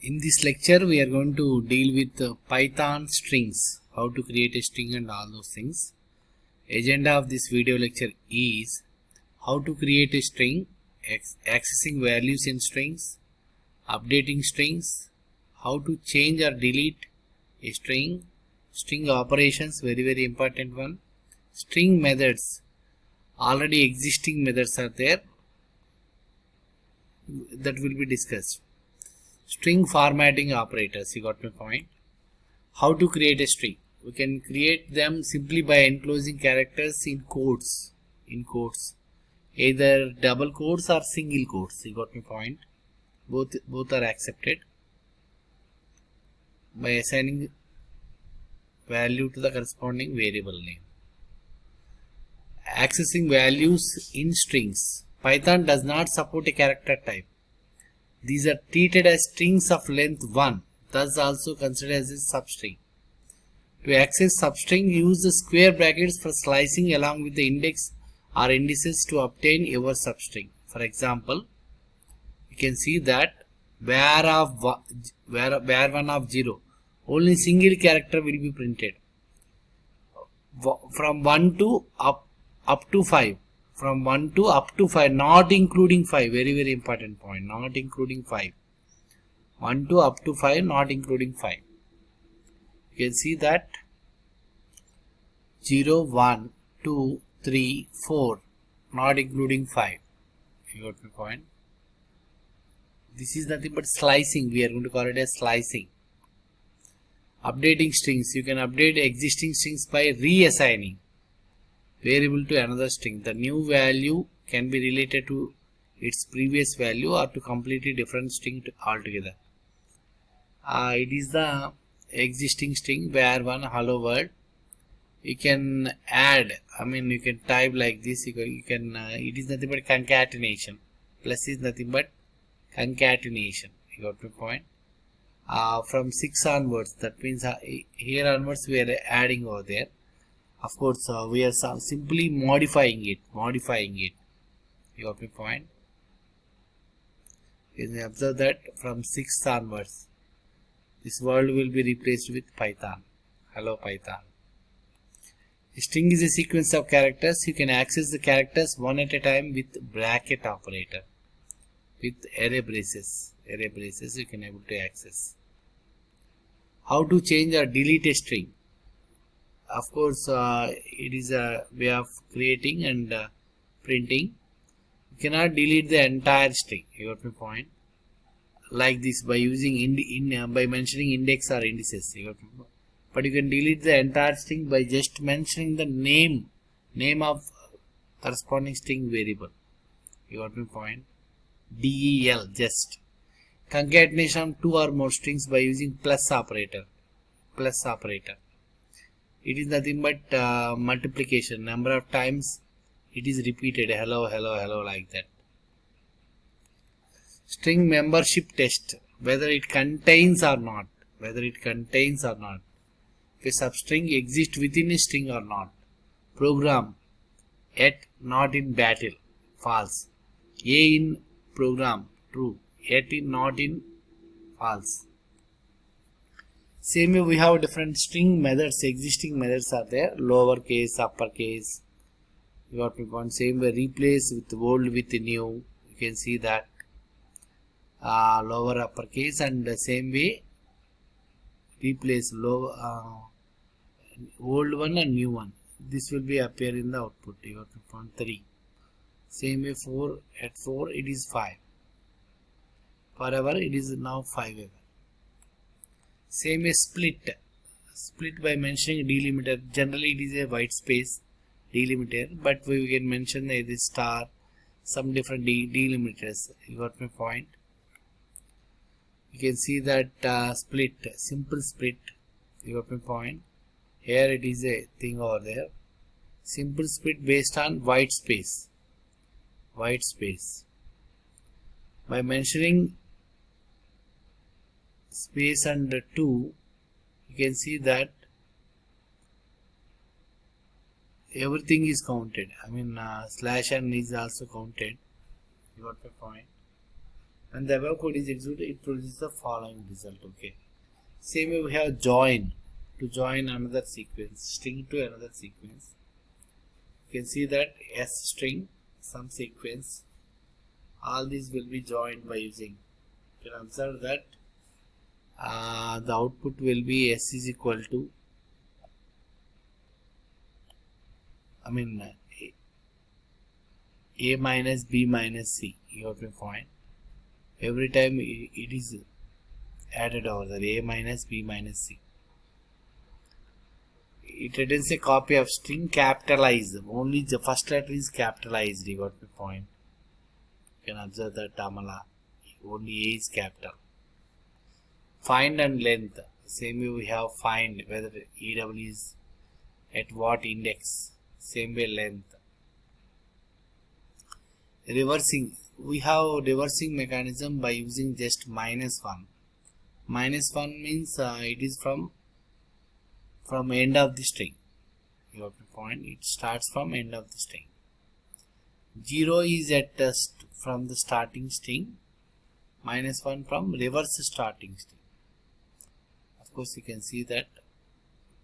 In this lecture, we are going to deal with Python strings, how to create a string and all those things. Agenda of this video lecture is how to create a string, accessing values in strings, updating strings, how to change or delete a string, string operations, very important one, string methods, already existing methods are there, that will be discussed. String formatting operators, you got my point. How to create a string? We can create them simply by enclosing characters in quotes. Either double quotes or single quotes. You got my point. Both are accepted. By assigning value to the corresponding variable name. Accessing values in strings. Python does not support a character type. These are treated as strings of length 1, thus also considered as a substring. To access substring, use the square brackets for slicing along with the index or indices to obtain your substring. For example, you can see that var1 of 0, only single character will be printed. From 1 to up to 5. From 1 to up to 5, not including 5. Very important point. Not including 5. 1 to up to 5, not including 5. You can see that 0, 1, 2, 3, 4, not including 5. You got my point? This is nothing but slicing. We are going to call it as slicing. Updating strings. You can update existing strings by reassigning variable to another string. The new value can be related to its previous value or to completely different string altogether. It is the existing string var1 hello world. You can add, you can type like this. You can it is nothing but concatenation. Plus is nothing but concatenation. You got my point? From 6 onwards, that means here onwards we are adding over there. Of course, we are simply modifying it. You got my point? You can observe that from 6 onwards, this word will be replaced with Python. Hello Python. A string is a sequence of characters. You can access the characters one at a time with bracket operator. With array braces you can able to access. How to change or delete a string? Of course, it is a way of creating and printing. You cannot delete the entire string. You got my point? Like this, by using by mentioning index or indices. You got my point? But you can delete the entire string by just mentioning the name of corresponding string variable. You got my point? Del, just. Concatenation of 2 or more strings by using plus operator. It is nothing but multiplication. Number of times it is repeated. Hello like that. String membership test. Whether it contains or not. If a substring exists within a string or not. Program. Yet not in battle. False. A in program. True. Yet not in false. Same way we have different string methods. Existing methods are there. Lowercase, uppercase. You got my point. Same way replace with old with new. You can see that. Lower uppercase, and the same way replace old one and new one. This will be appear in the output. You got my point. 3. Same way 4 at 4 it is 5. Forever it is now 5 ever. Same as split by mentioning delimiter. Generally it is a white space delimiter, but we can mention the star, some different delimiters. You got my point? You can see that split, simple split. You got my point? Here it is a thing over there. Simple split based on white space. By mentioning space and 2, you can see that everything is counted. Slash n is also counted. You got my point? When the above code is executed, it produces the following result. Okay. Same way we have join, to join another sequence, string to another sequence. You can see that S string, some sequence, all these will be joined by using. You can observe that the output will be S is equal to, A minus B minus C. You have to find every time it is added over there, A minus B minus C. It returns a copy of string capitalized. Only the first letter is capitalized. You got my point. You can observe that Tamala. Only A is capital. Find and length. Same way we have find, whether EW is at what index. Same way length. Reversing. We have reversing mechanism by using just -1. -1 means it is from end of the string. You have to point. It starts from end of the string. 0 is at from the starting string. -1 from reverse starting string. Of course, you can see that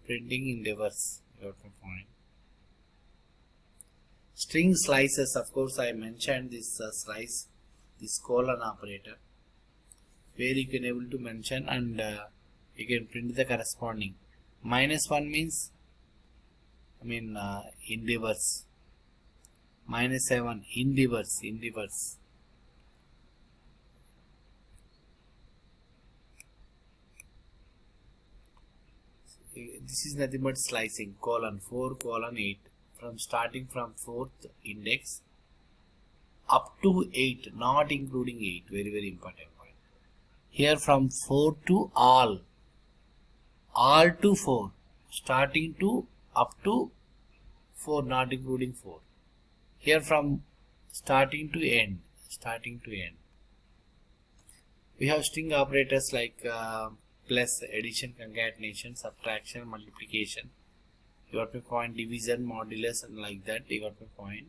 printing in reverse. You have to point. String slices. Of course, I mentioned this slice, this colon operator, where you can able to mention and you can print the corresponding. -1 means in reverse. -7 in reverse. This is nothing but slicing. Colon 4 colon 8 from starting from 4th index up to 8, not including 8. Very important point. Here from 4 to all to 4, starting to up to 4, not including 4. Here from starting to end. We have string operators like plus, addition, concatenation, subtraction, multiplication. You got my point. Division, modulus, and like that. You got my point.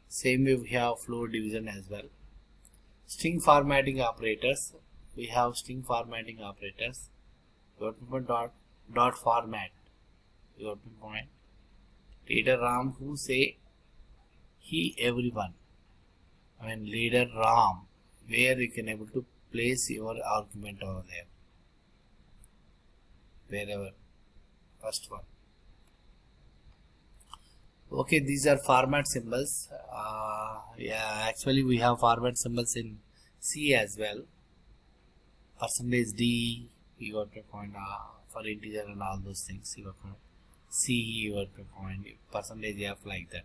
Same way we have floor division as well. String formatting operators. We have string formatting operators. You got my point. Dot format. You got my point. Leader Ram who say he everyone. Leader Ram, where you can able to place your argument over there. Wherever. First one. Okay, these are format symbols. Actually we have format symbols in C as well. %D, you got my point, for integer and all those things. You got my C, you got my point, %F, like that.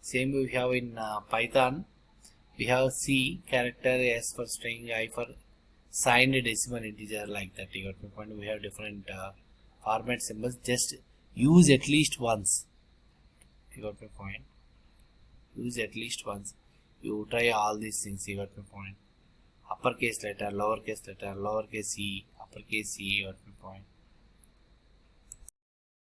Same we have in Python. We have C, character, S for string, I for signed decimal integer, like that. You got my point. We have different format symbols. Just use at least once. You got my point. Use at least once. You try all these things. You got my point. Uppercase letter, lowercase C, uppercase C. You got my point.